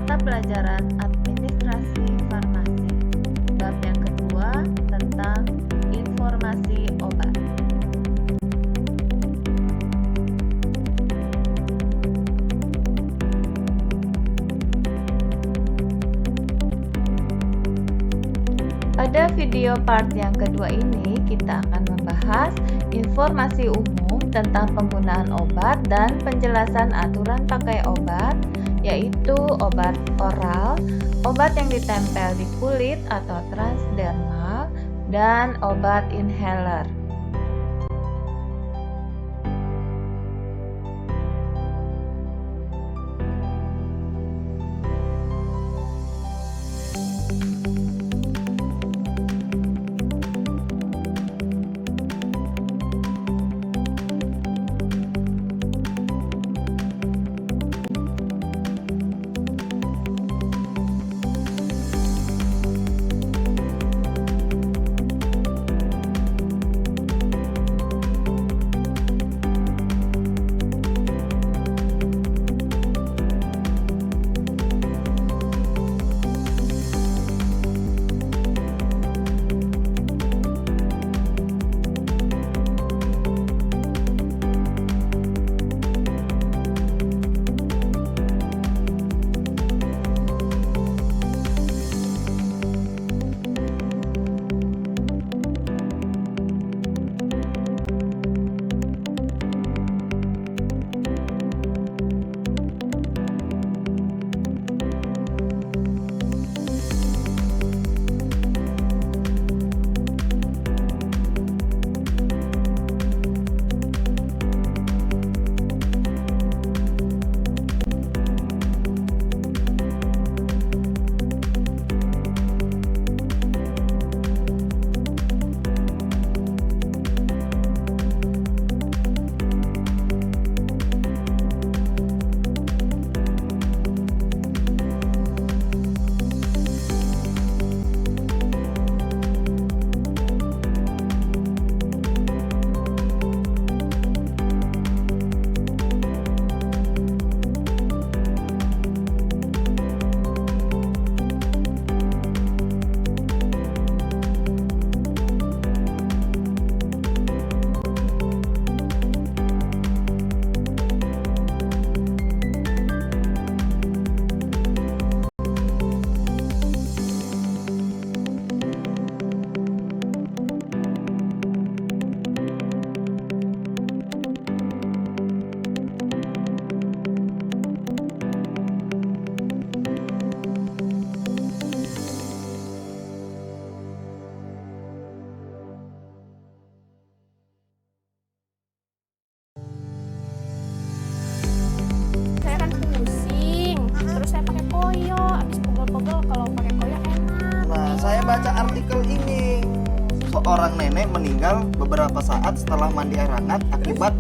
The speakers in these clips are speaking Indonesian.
Mata pelajaran administrasi farmasi. Bab yang kedua tentang informasi obat. Pada video part yang kedua ini, kita akan membahas informasi umum tentang penggunaan obat dan penjelasan aturan pakai obat, yaitu obat oral, obat yang ditempel di kulit atau transdermal, dan obat inhaler. Saya kan pusing, terus saya pakai koyo. Abis pegel-pegel kalau pakai koyo enak. Nah, saya baca artikel ini. Seorang nenek meninggal beberapa saat setelah mandi air hangat akibat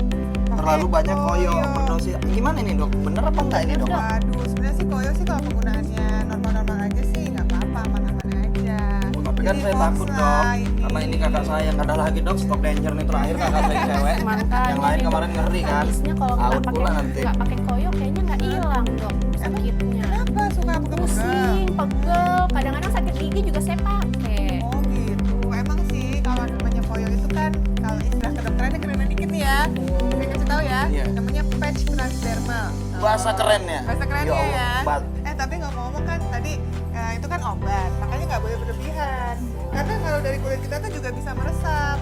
terlalu banyak koyo berdosis. Gimana ini, Dok? Bener apa enggak ini, Dok? Aduh, sebenarnya sih koyo sih kalau penggunaannya normal-normal aja sih nggak apa-apa, aman-aman aja. Tapi kan Jadi saya hoax takut, lah Dok. ini. Karena ini kakak saya yang ada lagi, Dok. Stok danger nih terakhir kakak saya cewek. Makanya Yang lain nih, kemarin ngeri kan. Habisnya kalau nggak Out pula nanti. pakai koyo kayaknya nggak hilang dok sakitnya. Kenapa suka pegel-pegel? Pusing, pegel, kadang-kadang sakit gigi juga saya pakai. Oh gitu. Emang sih kalau namanya koyo itu kan kalau istilah kedokterannya keren dikit nih ya. Saya kasih tahu ya. Iya. Namanya patch transdermal. Bahasa keren ya? Bahasa kerennya Ya ya. Allah, Tapi ngomong-ngomong kan tadi itu kan obat, makanya nggak boleh berlebihan. Karena kalau dari kulit kita tuh juga bisa meresap.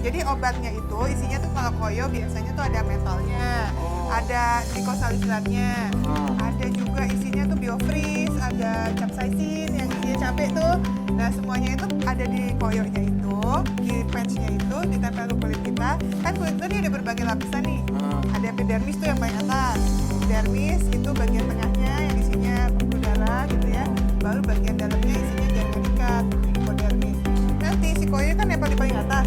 Jadi obatnya itu isinya tuh kalau koyo biasanya tuh ada mentolnya, ada glycosalicylatnya, ada juga isinya tuh biofreeze, ada capsaicin yang isinya cabai tuh. Nah semuanya itu ada di koyonya itu, di patchnya itu, ditempel ke kulit kita. Kan kulit kita ini ada berbagai lapisan nih. Ada epidermis tuh yang paling atas. Epidermis itu bagian tengahnya yang isinya pembuluh darah gitu ya. Baru bagian dalamnya isinya jaringan ikat, hipodermis. Nanti si koyo kan nempel di paling atas.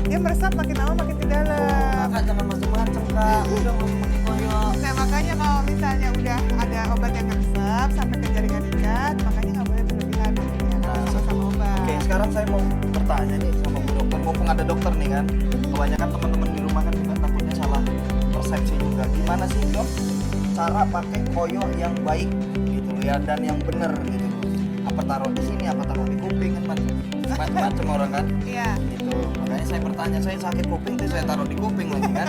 Dia meresap makin lama makin ke dalam. Kakak jangan macam-macam, Kak. Udah mau pakai koyo. Nah makanya kalau misalnya udah ada obat yang ngeresep sampai ke jaringan ikat, makanya nggak boleh berlebihan pakainya sama-sama obat. Oke, sekarang saya mau bertanya nih sama Bu Dokter. Mumpung ada dokter nih kan. Kebanyakan teman-teman di rumah kan juga takutnya salah persepsi juga. Gimana sih, Dok, cara pakai koyo yang baik gitu? gitu loh ya, dan yang benar gitu loh. Apa taruh di sini, apa taruh di kuping kan macam-macam orang kan. Iya. Gitu. Makanya saya bertanya, saya sakit kuping tuh saya taruh di kuping lagi kan.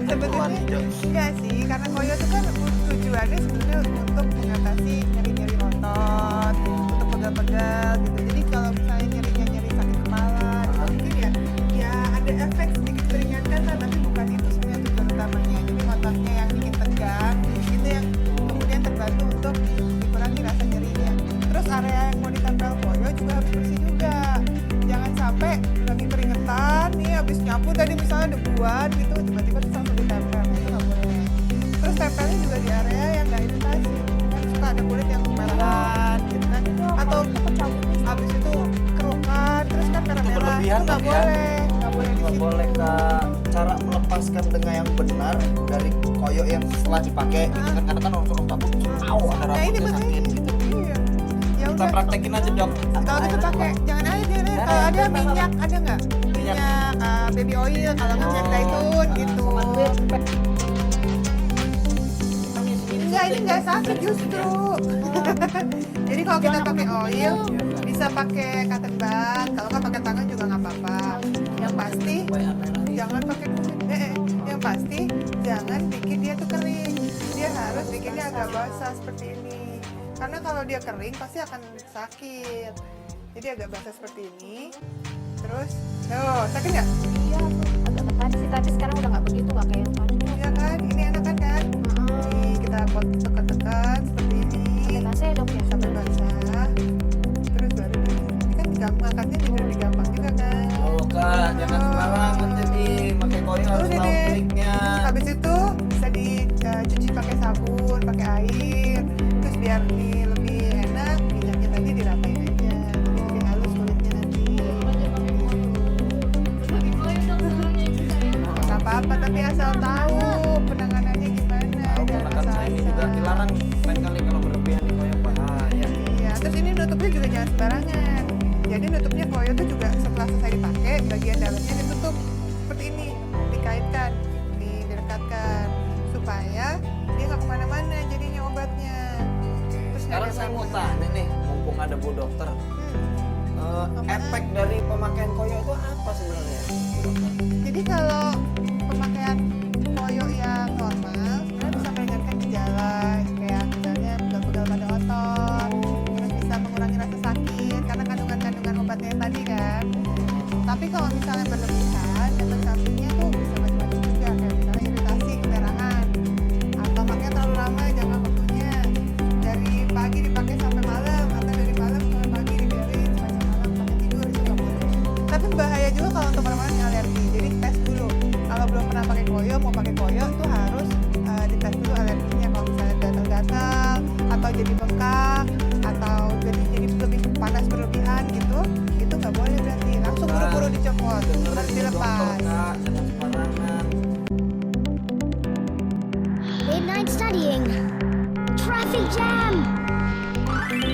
Sebetulnya enggak sih, karena koyo itu kan tujuannya sebenarnya untuk mengatasi nyeri-nyeri otot, untuk pegal-pegal gitu. Jadi kalau misalnya nyeri sakit kepala, itu mungkin ya ada efek sedikit meringankan lah, tapi bukan itu sebenarnya tujuan utamanya. Jadi ototnya yang bikin tegang, itu yang kemudian terbantu untuk dikurangi rasa nyerinya. Terus area yang mau ditempel koyo juga harus bersih juga. Jangan sampai lagi keringetan nih, habis nyapu tadi misalnya debuan gitu, tiba-tiba terus langsung ditempel, itu nggak boleh. Terus tempelnya juga di area yang nggak iritasi, kan suka ada kulit yang kemerahan gitu kan, atau habis itu kerukan, terus kan merah-merah, itu berlebihan nggak kan ya? boleh, nggak boleh di Nggak situ. boleh Kak. Cara melepaskan dengan yang benar dari koyo yang setelah dipakai gitu kan, karena kan orang takut ada Nah ini rambutnya makanya, sakit gitu. iya. Ya Kita udah, praktekin aja dok. kalau gitu pakai, jangan aja kalau ada minyak, ada nggak? Minyak baby oil, kalau minyak zaitun gitu. Enggak, ini nggak sakit justru. Jadi kalau kita pakai oil, bisa pakai cotton bud. Kalau nggak pakai tangan juga nggak apa-apa. Yang pasti jangan pakai kulit. Yang pasti jangan bikin dia tuh kering. Dia harus bikinnya agak basah seperti ini. Karena kalau dia kering pasti akan sakit. Jadi agak basah seperti ini. Terus, sakit nggak? Iya, agak ketan sih, tapi sekarang udah nggak begitu, nggak kayak yang tadi. Iya kan? Ini enakan kan? Nih, kita tekan-tekan seperti ini. Sampai basah ya dok ya? Sampai basah. Terus baru ini kan ngangkatnya juga lebih gampang juga kan. Oh Kak, jangan sembarangan jadi pakai koyo harus Udah tahu deh. triknya. Habis itu bisa dicuci pakai sabun, pakai air. Terus biar ini lebih enak, minyaknya tadi diratain aja. Jadi lebih halus kulitnya nanti. Gak apa-apa, tapi asal tahu penanganannya gimana. Tahu Jangan karena kan saya ini juga asal-asal. dilarang lain kali kalau berlebihan di koyo bahaya. Iya, terus ini nutupnya juga jangan sembarangan. Jadi nutupnya koyo tuh juga setelah selesai dipakai, bagian dalamnya ditutup seperti ini, dikaitkan, direkatkan supaya dia nggak kemana-mana jadinya obatnya. Terus nggak Sekarang ada saya mau gangguan. tanya nih, mumpung ada Bu Dokter, efek dari pemakaian koyo itu apa sebenarnya? Bu Dokter? Jadi kalau pemakaian koyo yang normal, sebenarnya bisa meringankan gejala kayak misalnya pegal-pegal pada otot, terus bisa mengurangi rasa sakit karena kandungan-kandungan obatnya yang tadi kan. Tapi kalau misalnya berlebihan, efek sampingnya tuh bisa macam-macam juga, kayak misalnya iritasi, kemerahan, atau makanya terlalu lama jangka waktunya. Dari pagi dipakai sampai malam, atau dari malam sampai pagi dibiarin sampai malam sampai tidur, itu nggak boleh. Tapi bahaya juga kalau untuk orang-orang yang alergi. Jadi tes dulu. Kalau belum pernah pakai koyo, mau pakai koyo tuh harus dites dulu alerginya. Kalau misalnya gatal-gatal, atau jadi bengkak, atau jadi lebih panas berlebihan gitu, itu nggak boleh berarti. Langsung buru-buru dicopot, harus dilepas. Kak, jangan sembarangan. Late night studying. Traffic jam.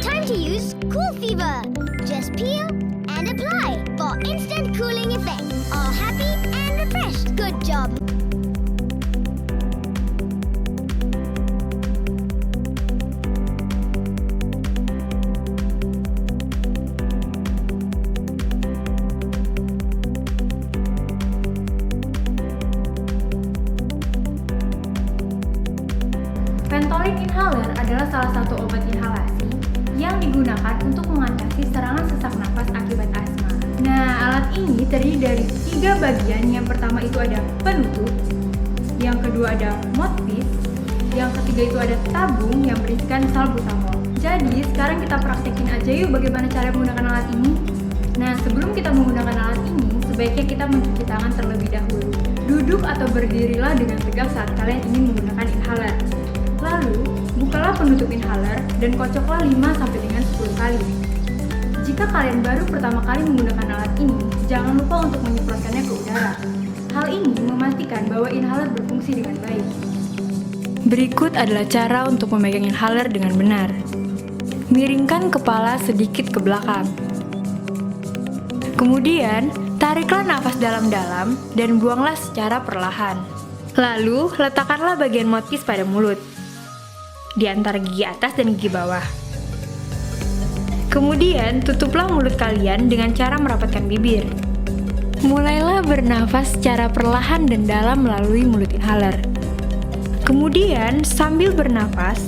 Time to use Cool Fever. Just peel and apply for instant cooling effect. All happy and refreshed. Good job. Ventolin inhaler adalah salah satu obat inhalasi yang digunakan untuk mengatasi serangan sesak nafas akibat asma. Nah, alat ini terdiri dari 3 bagian. Yang pertama itu ada penutup, yang kedua ada mouthpiece, yang ketiga itu ada tabung yang berisikan salbutamol. Jadi, sekarang kita praktekin aja yuk bagaimana cara menggunakan alat ini. Nah, sebelum kita menggunakan alat ini, sebaiknya kita mencuci tangan terlebih dahulu. Duduk atau berdirilah dengan tegak saat kalian ingin menggunakan inhaler. Lalu, bukalah penutup inhaler dan kocoklah 5 dengan 10 kali. Jika kalian baru pertama kali menggunakan alat ini, jangan lupa untuk menyemprotkannya ke udara. Hal ini memastikan bahwa inhaler berfungsi dengan baik. Berikut adalah cara untuk memegang inhaler dengan benar. Miringkan kepala sedikit ke belakang. Kemudian, tariklah nafas dalam-dalam dan buanglah secara perlahan. Lalu, letakkanlah bagian mouthpiece pada mulut. di antara gigi atas dan gigi bawah. Kemudian, tutuplah mulut kalian dengan cara merapatkan bibir. Mulailah bernafas secara perlahan dan dalam melalui mulut inhaler. Kemudian, sambil bernafas,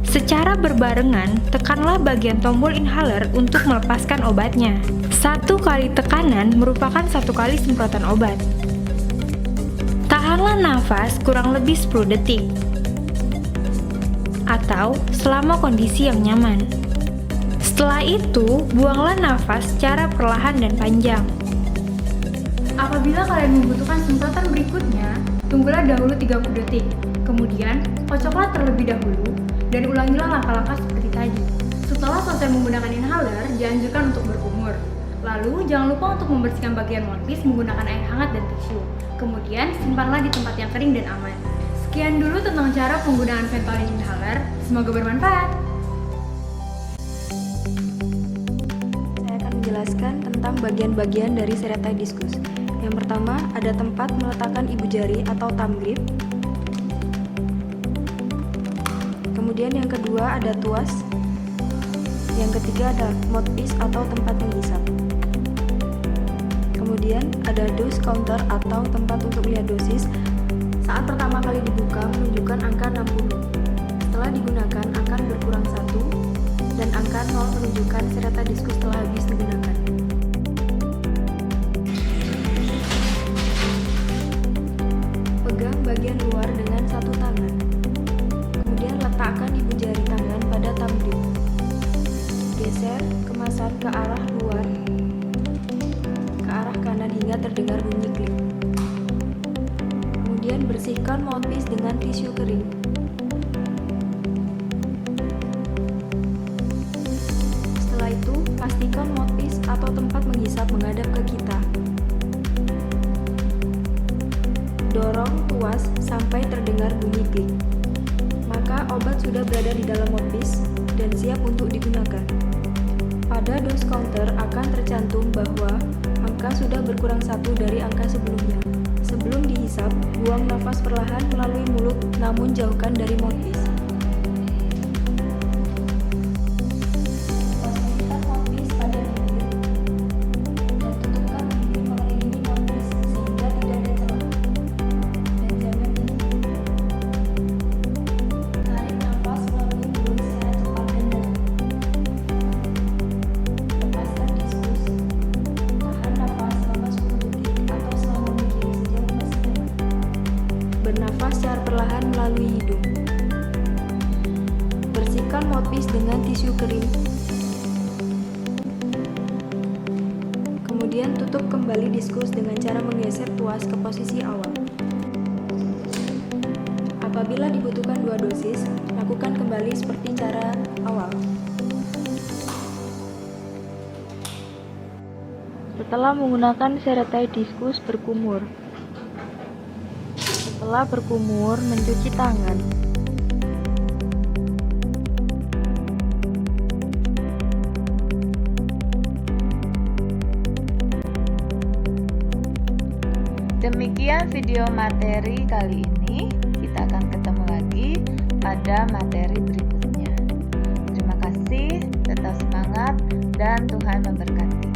secara berbarengan, tekanlah bagian tombol inhaler untuk melepaskan obatnya. 1 kali tekanan merupakan 1 kali semprotan obat. Tahanlah nafas kurang lebih 10 detik, atau selama kondisi yang nyaman. Setelah itu, buanglah nafas secara perlahan dan panjang. Apabila kalian membutuhkan semprotan berikutnya, tunggulah dahulu 30 detik. Kemudian, kocoklah terlebih dahulu dan ulangilah langkah-langkah seperti tadi. Setelah selesai menggunakan inhaler, dianjurkan untuk berkumur. Lalu, jangan lupa untuk membersihkan bagian mouthpiece menggunakan air hangat dan tisu. Kemudian, simpanlah di tempat yang kering dan aman. Sekian dulu tentang cara penggunaan Ventolin inhaler. Semoga bermanfaat. Saya akan menjelaskan tentang bagian-bagian dari serratai diskus. Yang pertama, ada tempat meletakkan ibu jari atau thumb grip. Kemudian yang kedua ada tuas. Yang ketiga ada mouthpiece atau tempat menghisap. Kemudian ada dose counter atau tempat untuk melihat dosis. Saat pertama kali dibuka menunjukkan angka 60. Setelah digunakan akan berkurang 1 dan angka 0 menunjukkan serratai diskus telah habis digunakan. Pegang bagian luar dengan 1 tangan. Kemudian letakkan ibu jari tangan pada thumb grip. Geser kemasan ke arah luar, ke arah kanan hingga terdengar bunyi klik. Kemudian bersihkan mouthpiece dengan tisu kering. Setelah itu, pastikan mouthpiece atau tempat menghisap menghadap ke kita. Dorong tuas sampai terdengar bunyi klik. Maka obat sudah berada di dalam mouthpiece dan siap untuk digunakan. Pada dose counter akan tercantum bahwa angka sudah berkurang 1 dari angka sebelumnya. Sebelum dihisap, buang nafas perlahan melalui mulut namun jauhkan dari mouthpiece. Posisikan mouthpiece pada bibir dan tutupkan bibir mengelilingi mouthpiece sehingga tidak ada celah. Dan jangan tinggi. Tarik nafas melalui mulut secara cepat dan dalam. Lepaskan diskus. Tahan nafas selama 10 detik atau selama berdiri sejauh masih nyaman. Bernafas secara perlahan melalui hidung. Bersihkan mouthpiece dengan tisu kering. Kemudian tutup kembali diskus dengan cara menggeser tuas ke posisi awal. Apabila dibutuhkan 2 dosis, lakukan kembali seperti cara awal. Setelah menggunakan serratai diskus, berkumur. Setelah berkumur, mencuci tangan. Demikian video materi kali ini. Kita akan ketemu lagi pada materi berikutnya. Terima kasih, tetap semangat, dan Tuhan memberkati.